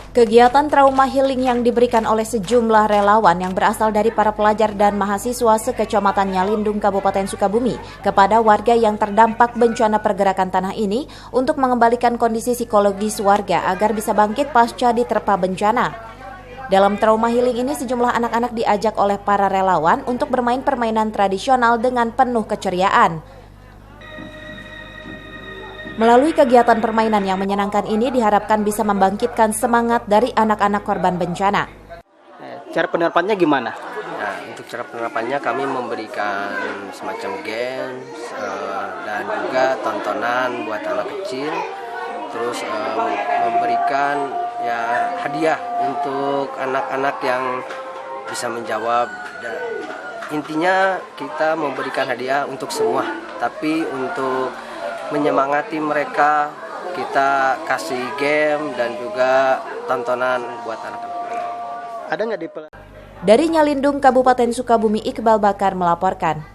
Kegiatan trauma healing yang diberikan oleh sejumlah relawan yang berasal dari para pelajar dan mahasiswa sekecamatan Nyalindung, Kabupaten Sukabumi kepada warga yang terdampak bencana pergerakan tanah ini untuk mengembalikan kondisi psikologis warga agar bisa bangkit pasca diterpa bencana. Dalam trauma healing ini sejumlah anak-anak diajak oleh para relawan untuk bermain permainan tradisional dengan penuh keceriaan. Melalui kegiatan permainan yang menyenangkan ini diharapkan bisa membangkitkan semangat dari anak-anak korban bencana. Cara penerapannya gimana? Nah, untuk cara penerapannya kami memberikan semacam games dan juga tontonan buat anak kecil, terus memberikan hadiah untuk anak-anak yang bisa menjawab. Intinya kita memberikan hadiah untuk semua, tapi untuk menyemangati mereka kita kasih game dan juga tontonan buat anak-anak. Ada nggak Dari Nyalindung, Kabupaten Sukabumi, Iqbal Bakar melaporkan.